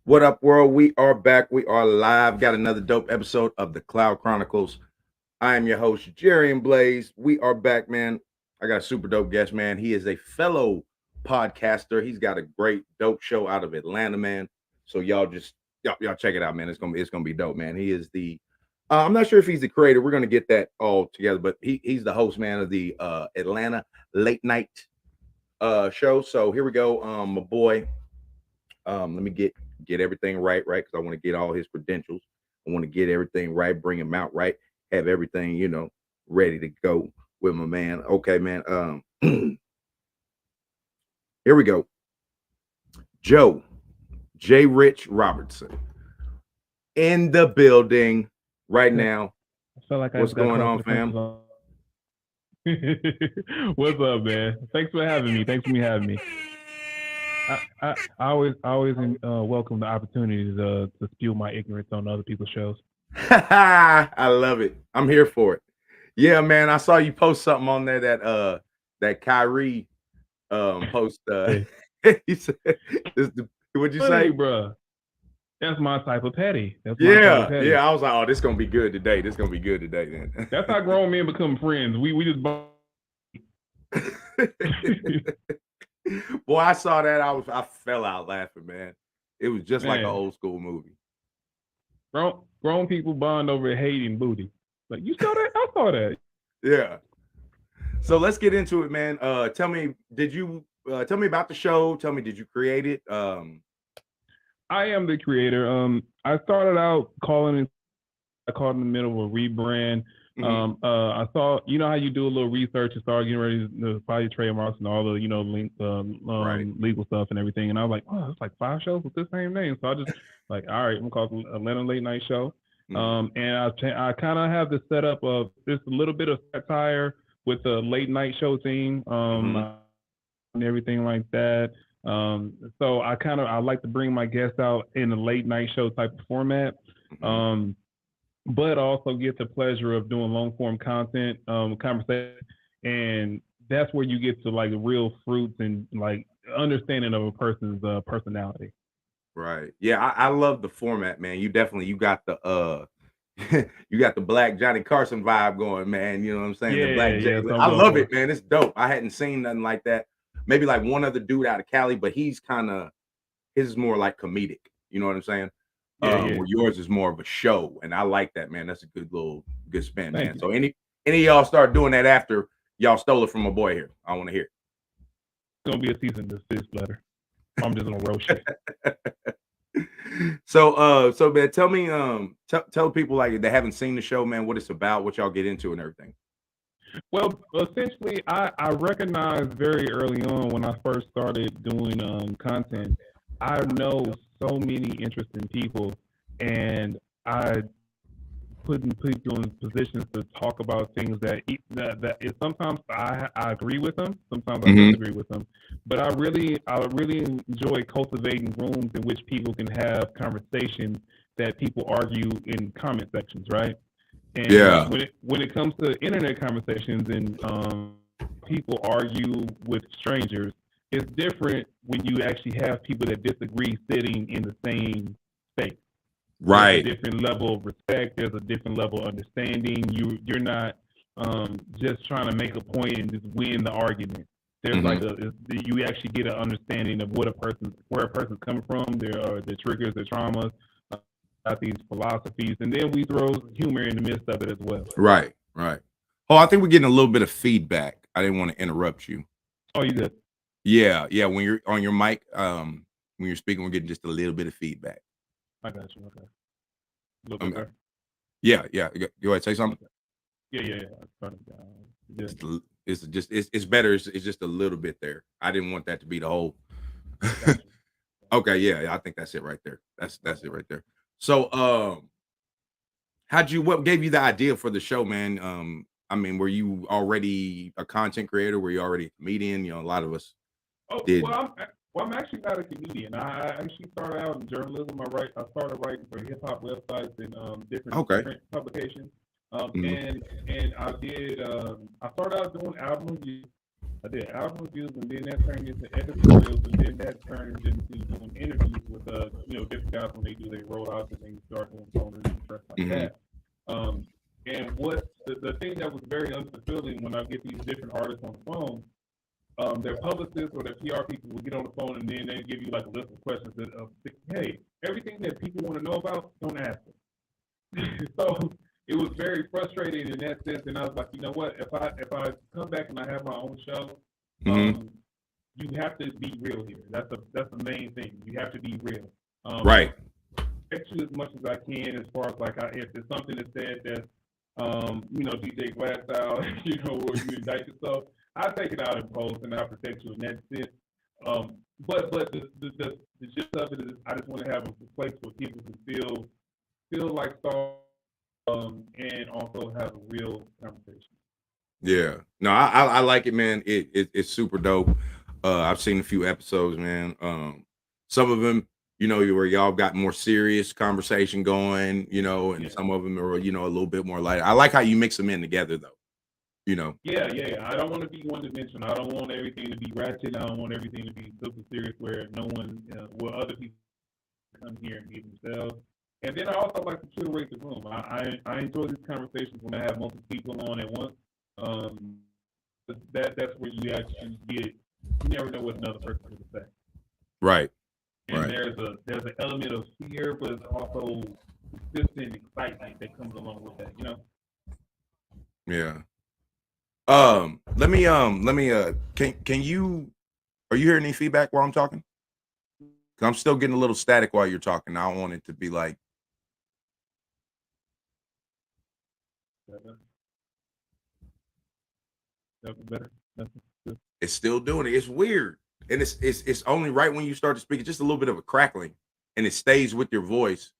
What up, world? We are back. We are live. Got another dope episode of the Cloud Chronicles. I am your host, Jerry and Blaze. We are back, man. I got a super dope guest, man. He is a fellow podcaster. He's got a great dope show out of Atlanta, man. So y'all check it out, man. It's gonna be dope, man. He is the I'm not sure if he's the creator. We're gonna get that all together, but he's the host, man, of the Atlanta late night show. So here we go. My boy. Let me get everything right, because I want to get all his credentials. I want to get everything right, bring him out right, have everything, ready to go with my man. Okay, man. Here we go. JayRich Robertson in the building right now. I feel like What's going on, fam? What's up, man? Thanks for having me. I always welcome the opportunity to spew my ignorance on other people's shows. I love it. I'm here for it. Yeah, man. I saw you post something on there that Kyrie post. He said, what'd you say, bro? That's my type of petty. Yeah. I was like, oh, this gonna be good today. Then. That's how grown men become friends. We just. Boy, I saw that. I fell out laughing, man. It was just like an old school movie. Grown people bond over hate and booty. Like, you saw that? I saw that. Yeah. So let's get into it, man. Tell me, tell me about the show? Tell me, did you create it? I am the creator. I started out I called in the middle of a rebrand. I saw, how you do a little research and start getting ready to file your trademarks and all the, legal stuff and everything. And I was like, oh, it's like 5 shows with the same name. So I just like, all right, I'm gonna call it Atlanta Late Night Show. And I kind of have the setup of just a little bit of satire with the late night show theme, and everything like that. So I like to bring my guests out in a late night show type of format. But also get the pleasure of doing long form content, conversation, and that's where you get to like real fruits and like understanding of a person's personality. Right. Yeah, I love the format, man. You got the you got the Black Johnny Carson vibe going, man. You know what I'm saying? Yeah, the Black yeah. I love it, man. It's dope. I hadn't seen nothing like that. Maybe like one other dude out of Cali, but his is more like comedic. You know what I'm saying? Where yours is more of a show, and I like that, man. That's a good spin, man. You. So any of y'all start doing that after y'all stole it from my boy here. I want to hear it. It's gonna be a season desist letter. I'm just gonna roast you. So man, tell me, tell people like they haven't seen the show, man, what it's about, what y'all get into and everything. Well, essentially, I recognized very early on when I first started doing content, I know so many interesting people, and I put people in positions to talk about things that is sometimes I agree with them, sometimes I disagree with them, but I really enjoy cultivating rooms in which people can have conversations that people argue in comment sections, right? And when it comes to internet conversations and people argue with strangers, it's different when you actually have people that disagree sitting in the same space. Right. There's a different level of respect. There's a different level of understanding. You're not just trying to make a point and just win the argument. There's you actually get an understanding of where a person's coming from, their triggers, their traumas, these philosophies, and then we throw humor in the midst of it as well. Right. Oh, I think we're getting a little bit of feedback. I didn't want to interrupt you. Oh, you good? Yeah. When you're on your mic, when you're speaking, we're getting just a little bit of feedback. I got you. Okay. A little bit Yeah. Go ahead, say something. Yeah. It's better. It's just a little bit there. I didn't want that to be the whole. Okay, yeah, I think that's it right there. That's it right there. So, what gave you the idea for the show, man? I mean, were you already a content creator? Were you already a comedian? A lot of us did. Well, I'm actually not a comedian. I actually started out in journalism. I started writing for hip hop websites and different print publications. And I did. I started out doing album reviews. I did album reviews, and then that turned into editorials, and then that turned into doing interviews with different guys when they roll out and they start doing phone and stuff like that. And what the thing that was very unfulfilling when I get these different artists on the phone, their publicists or their PR people will get on the phone and then they give you like a list of questions that hey, everything that people want to know about, don't ask them. So it was very frustrating in that sense, and I was like, you know what? If I come back and I have my own show, you have to be real here. That's the main thing. You have to be real. Right. Text you as much as I can, as far as like if there's something that's said that DJ Glass style, or you indict yourself, I take it out in post and I protect you in that sense. But the gist of it is, I just want to have a place where people can feel like stars. And also have a real conversation. Yeah, no, I like it, man. It's super dope. I've seen a few episodes, man. Some of them, where y'all got more serious conversation going, and some of them are, a little bit more light. I like how you mix them in together, though. Yeah. I don't want to be one dimensional. I don't want everything to be ratchet. I don't want everything to be super serious where no one, other people come here and be themselves. And then I also like to curate the room. I enjoy these conversations when I have multiple people on at once. That's where you actually get. You never know what another person will say. Right. And right. there's an element of fear, but it's also consistent excitement that comes along with that. Yeah. Let me. Can you? Are you hearing any feedback while I'm talking? 'Cause I'm still getting a little static while you're talking. I don't want it to be like. Better. It's still doing it. It's weird, and it's only right when you start to speak. It's just a little bit of a crackling, and it stays with your voice.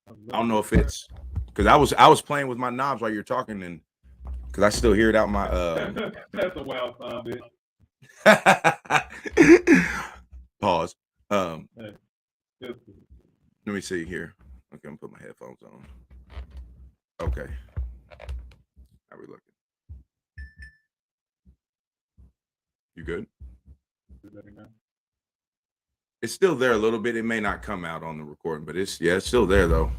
I don't know if it's because I was playing with my knobs while you're talking, and because I still hear it out my. That's a wild sound, bitch. Pause. Let me see here. Okay, I'm gonna put my headphones on. Okay. How we looking? You good? It's still there a little bit. It may not come out on the recording, but it's still there though.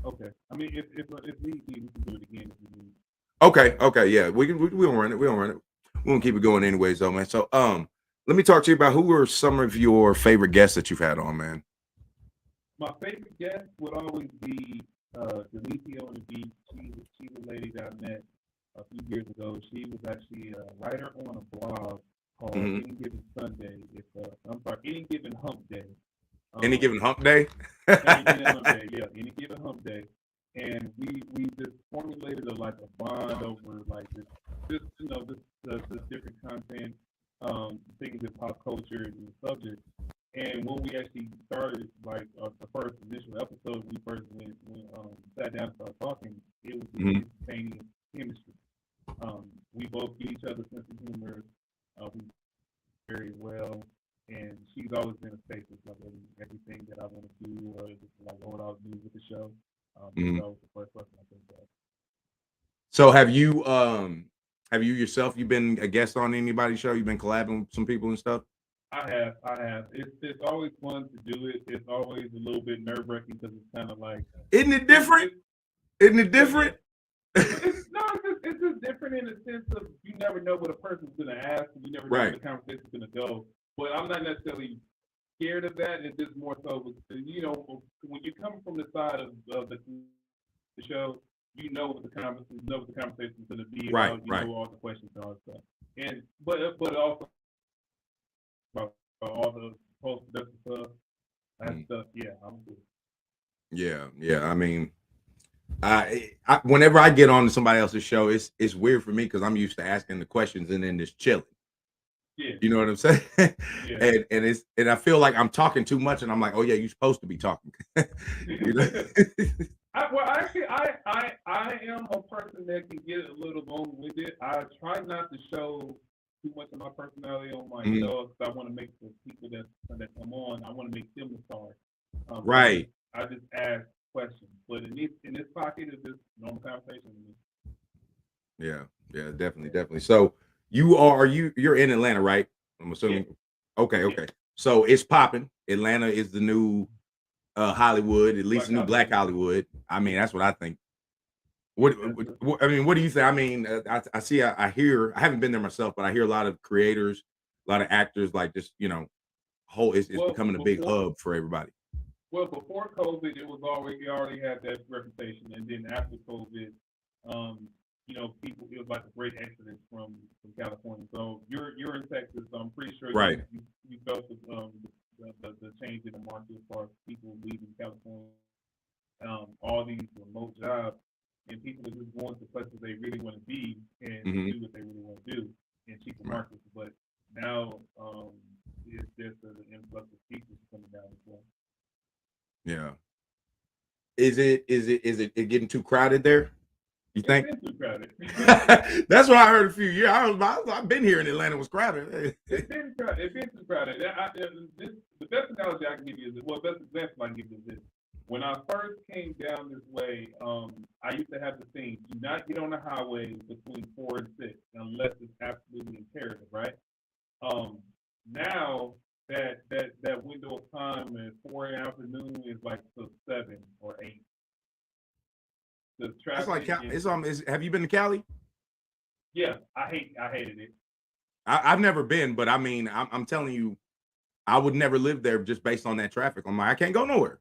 Okay. I mean, if need be, we can do it again if we need. Okay, yeah. We don't run it. We don't run it. We won't keep it going anyways though, man. So let me talk to you about who are some of your favorite guests that you've had on, man. My favorite guest would always be Delicia on the Beach. She's a lady that I met a few years ago. She was actually a writer on a blog called Any Given Sunday. Any Given Hump Day. Any Given Hump Day? Any Given Hump Day, yeah. Any Given Hump Day. And we just formulated a bond over this different content, things in pop culture and the subject. And when we actually started, the first initial episode, we first sat down and started talking, it was the same chemistry. We both get each other's sense of humor. We very well, and she's always been a space of everything that I want to do, or just what I'll do with the show. That was the first person I think of. So have you yourself? You've been a guest on anybody's show? You've been collabing with some people and stuff? I have. It's always fun to do it. It's always a little bit nerve-wracking because it's kind of like. Isn't it different? Isn't it different? It's just different in the sense of you never know what a person's going to ask, and you never know where the conversation's going to go. But I'm not necessarily scared of that. It's just more so, when you come from the side of the show, you know what the conversation's going to be about. You know all the questions and all that stuff. And but also about all the post-production stuff, that stuff. Yeah, I'm good. Yeah. I mean, I whenever I get on to somebody else's show, it's weird for me because I'm used to asking the questions and then just chilling. Yeah. You know what I'm saying? Yeah. and I feel like I'm talking too much, and I'm like, oh yeah, you're supposed to be talking. You know? I am a person that can get a little long-winded. I try not to show too much of my personality on my show because I want to make the people that come on, I want to make them the stars. Right. I just ask questions, but in this pocket is just normal conversation. Yeah, definitely. So You're in Atlanta, right? I'm assuming. Yeah. Okay. So it's popping. Atlanta is the new Hollywood, at least the new Black Hollywood. I mean, that's what I think. What I mean, what do you think? I mean, I see, I hear. I haven't been there myself, but I hear a lot of creators, a lot of actors, like just it's becoming a big hub for everybody. Well, before COVID, it was already had that reputation, and then after COVID, people, it was like a great exodus from California. So you're in Texas, so I'm pretty sure right. you felt the change in the market as far as people leaving California, all these remote jobs, and people are just going to places they really want to be and do what they really want to do in cheaper markets. But now there's an influx of people coming down as well. Yeah. Is it getting too crowded there? You think? It's been too crowded. That's what I heard a few years. I've been here in Atlanta. It was crowded. It's been too crowded. The best analogy I can give you is best example I can give you is this. When I first came down this way, I used to have the thing: do not get on the highway between 4 and 6 unless it's absolutely imperative, right? Now that window of time at 4 in the afternoon is like till 7 or 8. The traffic. That's like have you been to Cali? Yeah, I hated it. I've never been, but I mean, I'm telling you, I would never live there just based on that traffic. I'm like, I can't go nowhere.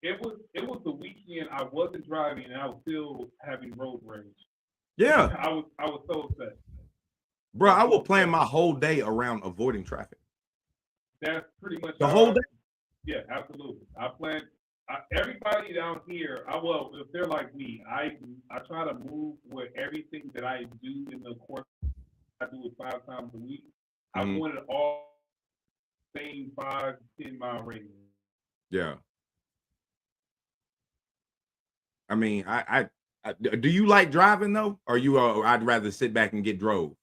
It was the weekend. I wasn't driving, and I was still having road rage. Yeah, I was so upset. Bro, I will plan my whole day around avoiding traffic. That's pretty much the whole day. Yeah, absolutely. I plan. Everybody down here, if they're like me, I try to move where everything that I do in the course, I do it 5 times a week. I want it all same 5 to 10 mile radius. Yeah. I mean, I do you like driving though? Or I'd rather sit back and get drove.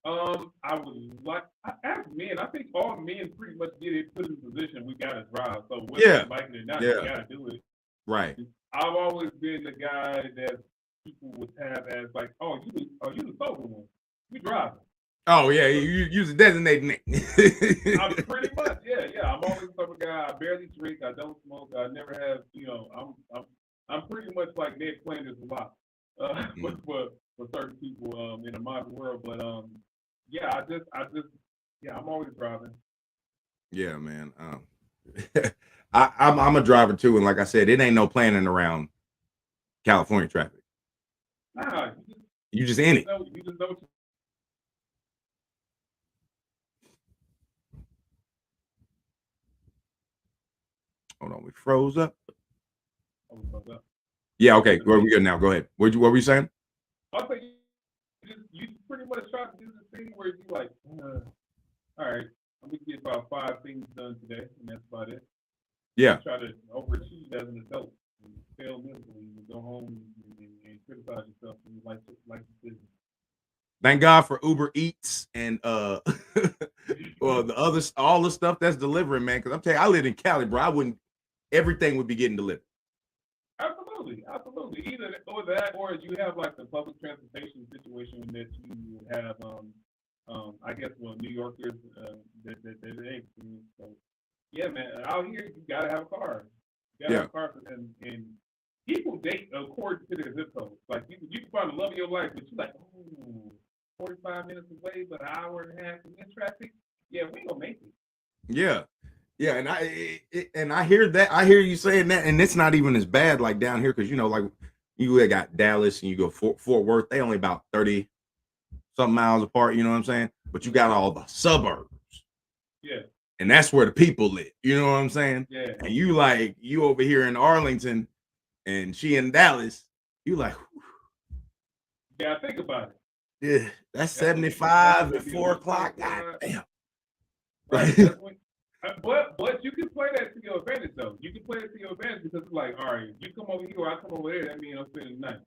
I would like, as men, I think all men pretty much get it put in position. We gotta drive. So whether you like it or not, you gotta do it. Right. I've always been the guy that people would have as like, oh, you the sober one. You driving. Oh yeah, you use a designated name. I'm pretty much, yeah. I'm always the sober guy. I barely drink. I don't smoke. I never have. I'm pretty much like Ned Flanders a lot for certain people in the modern world. But yeah, I'm always driving. Yeah, man. I'm a driver too, and like I said, it ain't no planning around California traffic. Nah, you just in it. You just know. Hold on, we froze up. Oh, we froze up. Yeah, okay. We're good now. Go ahead. What were you saying? I think you pretty much try to do this thing where you like, all right, I'm gonna get about 5 things done today, and that's about it. Yeah. You try to overachieve as an adult and fail miserably, and go home and criticize yourself and you like decisions. Thank God for Uber Eats and well all the stuff that's delivering, man. Because I'm telling you, I live in Cali, bro. Everything would be getting delivered. Absolutely. Either or that, or you have like the public transportation situation that you have. I guess New Yorkers that they experience. So yeah, man. Out here, you gotta have a car. You gotta have a car, and people date according to their zip code. Like you can find the love of your life, but you're like, 45 minutes away, but an hour and a half in traffic. Yeah, we gonna make it. Yeah. Yeah, and I hear that. I hear you saying that, and it's not even as bad like down here because like you got Dallas and you go Fort Worth. They only about 30 something miles apart. You know what I'm saying? But you got all the suburbs. Yeah. And that's where the people live. You know what I'm saying? Yeah. And you over here in Arlington, and she in Dallas. You like. Yeah, think about it. Yeah, that's 75 at 4 o'clock. God damn. Right. But you can play that to your advantage though. You can play it to your advantage because it's like, all right, you come over here, I come over there. That means I'm spending the night.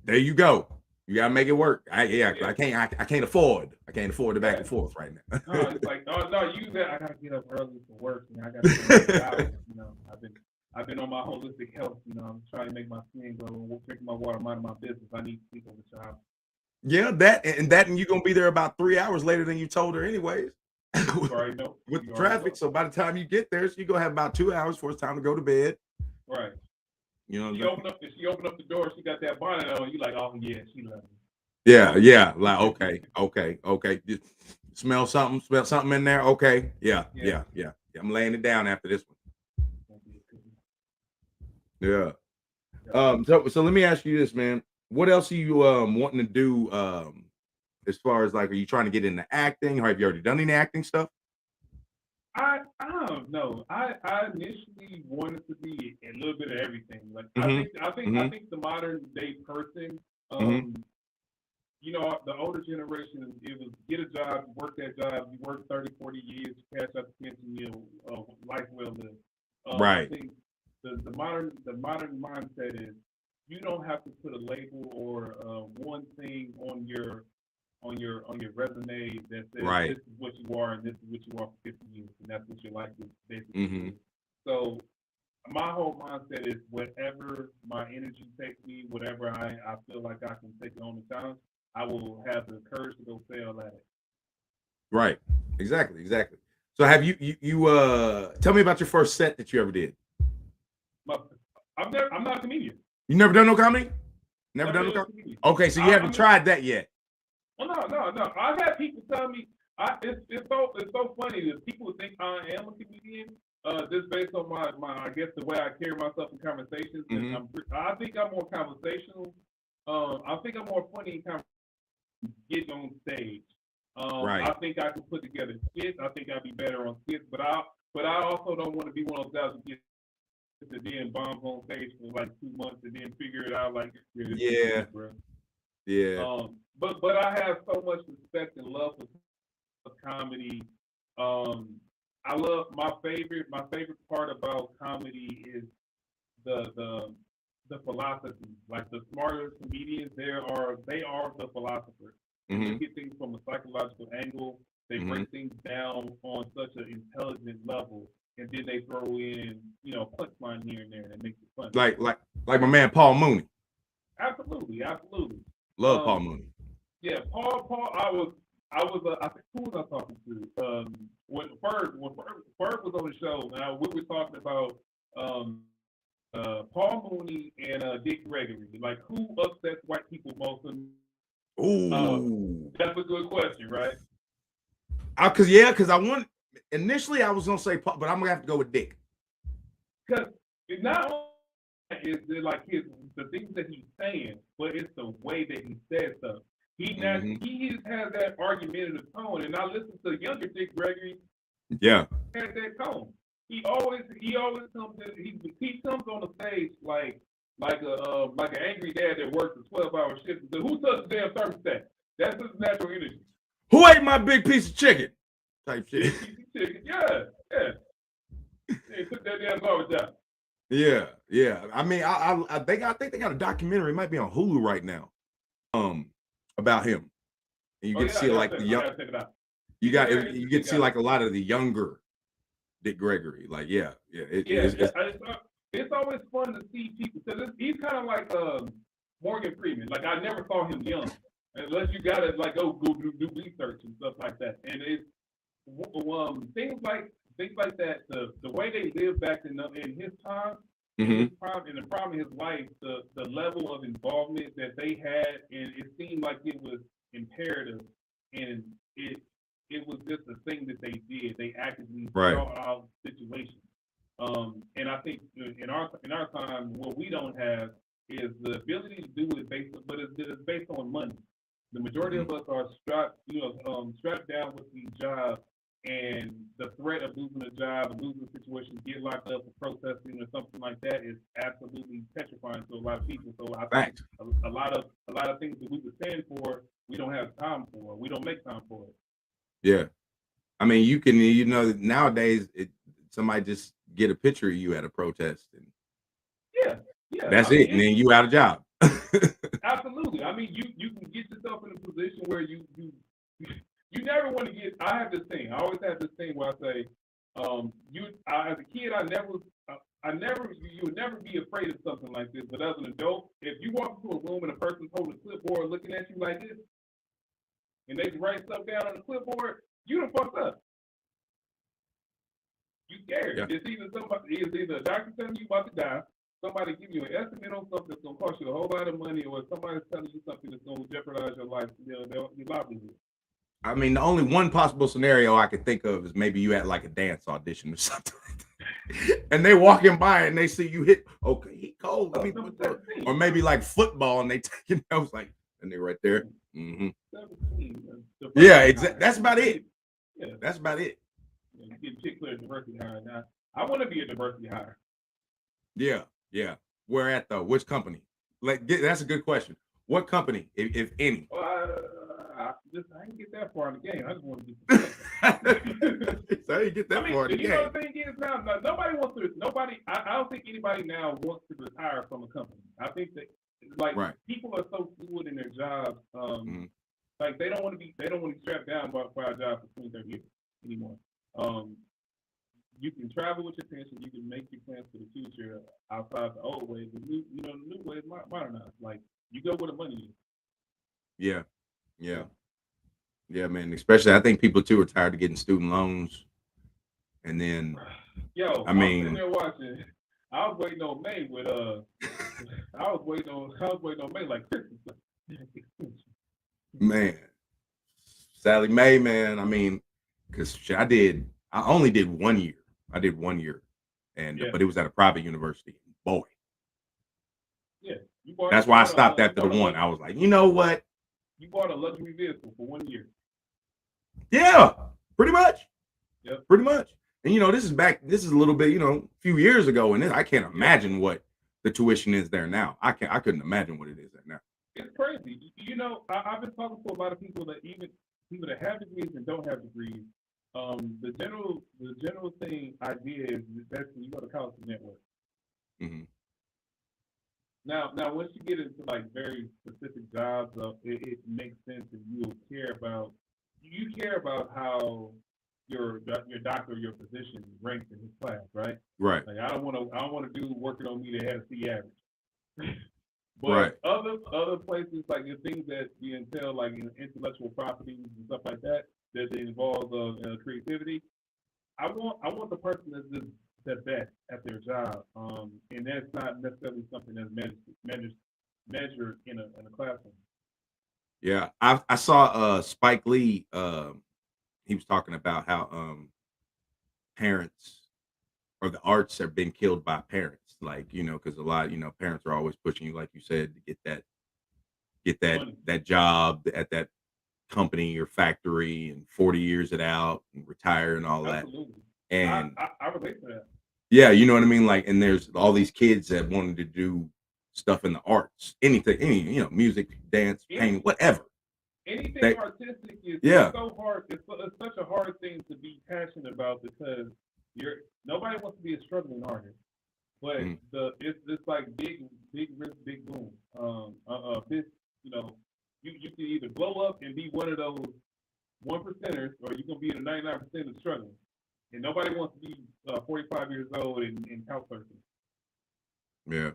There you go. You gotta make it work. I can't afford the back and forth right now. No, it's like no, I gotta get up early for work. I gotta hours. I've been on my holistic health. I'm trying to make my skin grow, drinking my water, minding my business. I need to sleep over the job. Yeah, that and you're gonna be there about 3 hours later than you told her anyways. You already know. With You the already traffic. know. So by the time you get there, you're gonna have about 2 hours before it's time to go to bed. Right. You know what She I'm opened up. She opened up the door. She got that bonnet on. You like, oh yeah, she loves me. Yeah. Like, okay. Just smell something in there. Okay. Yeah. I'm laying it down after this one. Yeah. So let me ask you this, man. What else are you wanting to do as far as like, are you trying to get into acting, or have you already done any acting stuff? I don't know. I initially wanted to be a little bit of everything. Like I think the modern day person, Mhm. you know, the older generation, it was get a job, work that job, you work 30, 40 years, cash out the pension, you know, life well lived. I Right. think the modern mindset is you don't have to put a label or one thing on your resume that says Right. this is what you are and this is what you are for 50 years and that's what your life is basically. Mhm. So my whole mindset is whatever my energy takes me, whatever I feel like I can take on the challenge, I will have the courage to go fail at it. Right. Exactly. So have you tell me about your first set that you ever did? But I'm not a comedian. You never done no comedy? Never Never done no been a comedy? comedian. Okay, so you haven't tried that yet. Oh, no. I've had people tell me it's so funny that people think I am a comedian. Just based on my I guess the way I carry myself in conversations. Mhm. I think I'm more conversational. I think I'm more funny in getting on stage. Right. I think I can put together skits. I think I'd be better on skits, but I also don't want to be one of those guys who gets to then bombs on stage for like 2 months and then figure it out like this is Yeah. good, bro. Yeah. But I have so much respect and love for comedy. I love my favorite part about comedy is the philosophy. Like the smarter comedians, they are the philosophers. They Mhm. look at things from a psychological angle. They Mhm. break things down on such an intelligent level, and then they throw in, you know, punchline here and there that makes it fun. Like my man Paul Mooney. Absolutely. Love Paul Mooney. Yeah, Paul. I think who was I talking to? When Ferg was on the show, now we were talking about Paul Mooney and Dick Gregory. Like, who upsets white people most? Ooh. That's a good question, right? Because initially I was gonna say Paul, but I'm gonna have to go with Dick. Because it's not only is it like the things that he's saying, but it's the way that he says stuff. He has that argumentative tone, and I listen to younger Dick Gregory. Yeah. Has that tone. He always comes in. He comes on the stage like an angry dad that works a 12-hour shift. And says, who touched the damn thermostat? That's his natural energy. Who ate my big piece of chicken? Type shit. Yeah. Hey, put that damn garbage out. Yeah. I mean, I think they got a documentary. It might be on Hulu right now. About him, and you get to see like the young. You get to see like a lot of the younger Dick Gregory. Like, it's always fun to see people because he's kind of like Morgan Freeman. Like I never saw him young, unless you gotta like go do research and stuff like that. And it's things like that. The way they lived back in his time, in the prime of his life, the level of involvement that they had, and it seemed like it was imperative, and it was just a thing that they did. They actively saw out situations. And I think in our time, what we don't have is the ability to do it it's based on money. The majority of us are strapped down with these jobs, and the threat of losing a job, losing a situation, get locked up for protesting or something like that is absolutely petrifying to a lot of people. So I think a lot of things that we would stand for, we don't have time for. We don't make time for it. Yeah. I mean, nowadays somebody just get a picture of you at a protest and that's it. And then you out of job. Absolutely. I mean, you can get yourself in a position where you never want to get. I have this thing. I always have this thing where I say, as a kid, you would never be afraid of something like this. But as an adult, if you walk into a room and a person's holding a clipboard looking at you like this, and they write stuff down on the clipboard, you done fucked up. You scared. Yeah. It's either a doctor telling you about to die, somebody give you an estimate on something that's gonna cost you a whole lot of money, or somebody's telling you something that's gonna jeopardize your life, your livelihood. I mean, the only one possible scenario I could think of is maybe you at like a dance audition or something like that. And they walking by and they see you hit, okay, he cold. Let me put that. Or maybe like football and they take notes like, and they right there. Mm-hmm. Yeah, exactly. That's about it. Yeah. That's about it. You get chick clear diversity hire now. I want to be a diversity hire. Yeah, yeah. Where at though? Which company? Like, that's a good question. What company, if any? Well, I didn't get that far in the game. I just want to get. I didn't get that far in the game. You know the thing is now, nobody wants to. I don't think anybody now wants to retire from a company. I think that people are so fluid in their jobs. Like they don't want to be strapped down by a job for 20, 30 years anymore. You can travel with your pension. You can make your plans for the future outside the old ways. The new ways modernized. Like you go where the money is. Yeah, man. Especially, I think people too are tired of getting student loans, and then I mean, I'm sitting there watching. I was waiting on May with I was waiting on May like Christmas. Man, Sally Mae, man. I mean, because I only did 1 year. I did 1 year, but it was at a private university. Boy, that's why I stopped after the one. I was like, you know what? You bought a luxury vehicle for 1 year. Yeah, pretty much. Yep. Pretty much. And this is a little bit, a few years ago, and I can't imagine what the tuition is there now. I couldn't imagine what it is there now. It's crazy. I've been talking to a lot of people that even people that have degrees and don't have degrees. The general idea is that you go to college to network. Mm-hmm. Now, once you get into like very specific jobs, it makes sense that you care about how your doctor or your physician ranks in his class, right? Right. Like I don't want to do working on me that had a C average. But right. other places like the things that you entail like intellectual properties and stuff like that involve creativity. I want the person that's just the best at their job, and that's not necessarily something that's measured in a classroom. Yeah, I saw Spike Lee. He was talking about how parents or the arts have been killed by parents, like because a lot parents are always pushing you, like you said, to get that job at that company or factory and 40 years it out and retire and all Absolutely. that. And I relate to that. Yeah, you know what I mean? Like, and there's all these kids that wanted to do stuff in the arts, anything, music, dance, painting, whatever. Anything artistic is so hard. It's such a hard thing to be passionate about because nobody wants to be a struggling artist. But it's like big risk, big boom. You can either blow up and be one of those 1%ers, or you can be in the 99% of struggling. And nobody wants to be 45 years old and couch surfing. Yeah.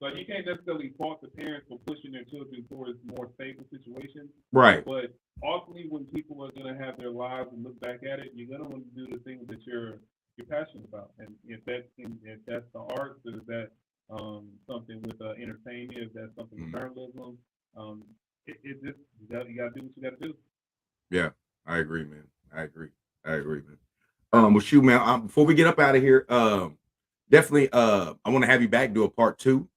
So you can't necessarily fault the parents for pushing their children towards more stable situations. Right. But ultimately, when people are going to have their lives and look back at it, you're going to want to do the things that you're passionate about. And if that's the arts, or is that something with entertainment, if that's something with journalism, it just you got to do what you got to do. Yeah, I agree, man. I agree, man. Well, shoot, man. Before we get up out of here, definitely, I want to have you back, do a part 2.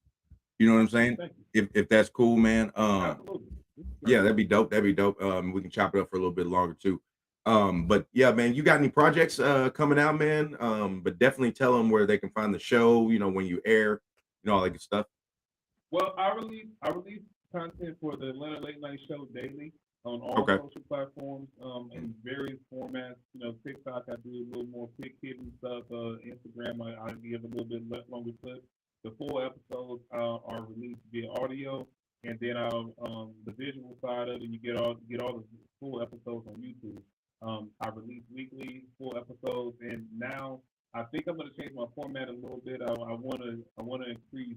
You know what I'm saying? If that's cool, man. Absolutely. Yeah, that'd be dope. We can chop it up for a little bit longer too. But yeah, man, you got any projects coming out, man? But definitely tell them where they can find the show. When you air, all that good stuff. Well, I release content for the Atlanta Late Night Show daily on all social platforms, in various formats. TikTok, I do a little more quick hitting stuff. Instagram, I give a little bit longer clip. The full episodes are released via audio, and then the visual side of it, you get all the full episodes on YouTube. I release weekly full episodes, and now I think I'm going to change my format a little bit. I want to increase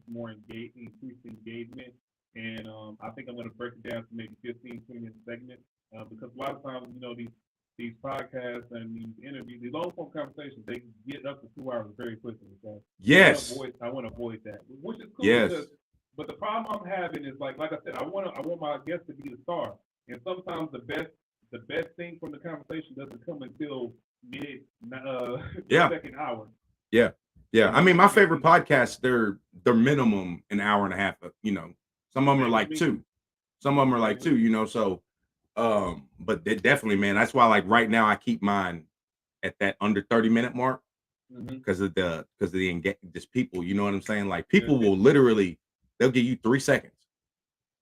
engagement, and I think I'm going to break it down to maybe 15-20 minute segments. because a lot of times, these podcasts and these interviews, these long form conversations, they get up to 2 hours very quickly. So yes, I want to avoid that, which is cool. yes, but the problem I'm having is like I said, I want my guest to be the star, and sometimes the best thing from the conversation doesn't come until second hour. yeah. I mean, my favorite podcasts, they're minimum an hour and a half. Some of them are like two. Some of them are like two. So, but they definitely, man. That's why, like right now, I keep mine at that under 30-minute mark because of the just people. You know what I'm saying? Like people will literally, they'll give you 3 seconds,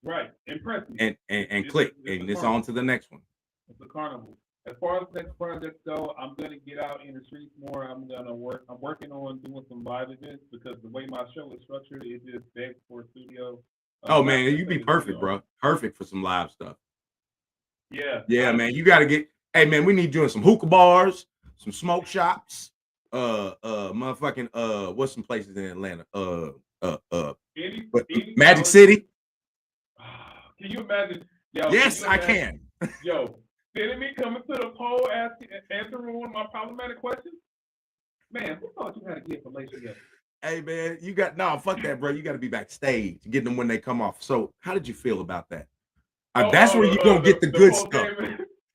right? Impress me and click, and it's on to the next one. It's a carnival. As far as next projects go, I'm gonna get out in the streets more. I'm working on doing some live events because the way my show is structured, it just begs for a studio. Oh man, you'd be perfect, bro. Perfect for some live stuff. Yeah, man. You got to get. Hey, man, we need you in some hookah bars, some smoke shops, motherfucking what's some places in Atlanta? Magic City. Can you imagine? Yo, yes, I can. Yo, sending me coming to the poll, answering one of my problematic questions. Man, who thought you had to get fellatio yet? Hey man, fuck that, bro. You got to be backstage, getting them when they come off. So, how did you feel about that? That's where you're gonna get the good stuff.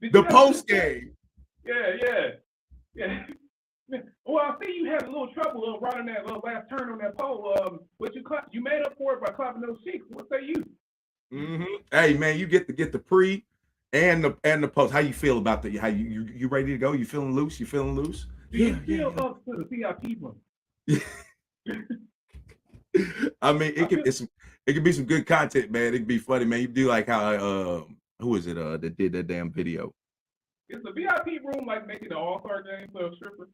The post game. Yeah. Well, I see you had a little trouble running that last turn on that pole. But you made up for it by clapping those cheeks. What say you? Hey man, you get the pre and the post. How you feel about that? How you ready to go? You feeling loose? You feeling loose? Do you feel up to the VIP room? I mean, it could be some good content, man. It could be funny, man. You do like how who is it that did that damn video? Is the VIP room like making the All-Star game for a stripper?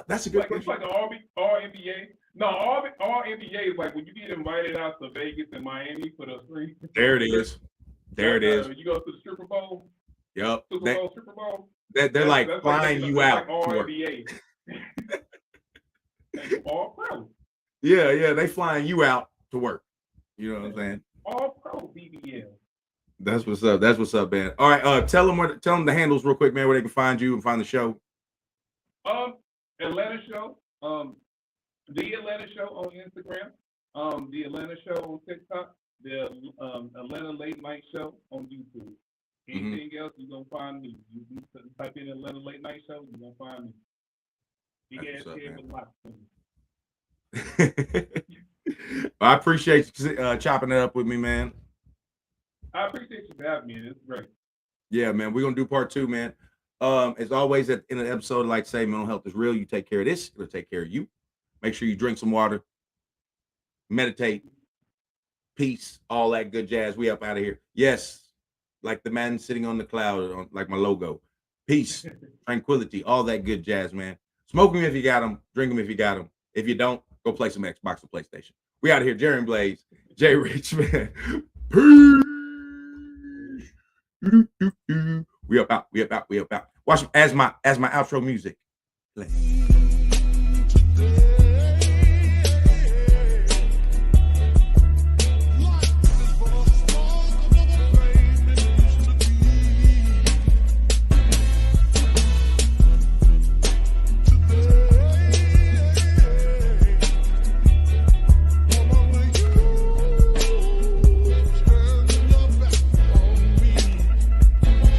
That's a good question. It's like an all NBA. No, all NBA is like when you get invited out to Vegas and Miami for the free. There it is. You go to the stripper bowl. Yep. Super Bowl. They're like flying you out. Like all NBA. All pro. Yeah, they flying you out to work. You know what I'm saying? All pro BBL. That's what's up, man. All right, tell them the handles real quick, man, where they can find you and find the show. Atlanta Show. The Atlanta Show on Instagram. The Atlanta Show on TikTok. The Atlanta Late Night Show on YouTube. Anything else, you're gonna find me. You type in Atlanta Late Night Show, you're gonna find me. Big ass head with lots of I appreciate you chopping it up with me, man. I appreciate you for having me. It's great. Yeah, man. We're gonna do part 2, man. As always, at the end of the episode, I like to say mental health is real. You take care of this, it'll take care of you. Make sure you drink some water, meditate, peace, all that good jazz. We up out of here. Yes, like the man sitting on the cloud, like my logo. Peace, tranquility, all that good jazz, man. Smoke them if you got them. Drink them if you got them. If you don't, go play some Xbox or PlayStation. We out of here. Jerry and Blaze, JayRich, man. Peace. We up out. Watch as my outro music play.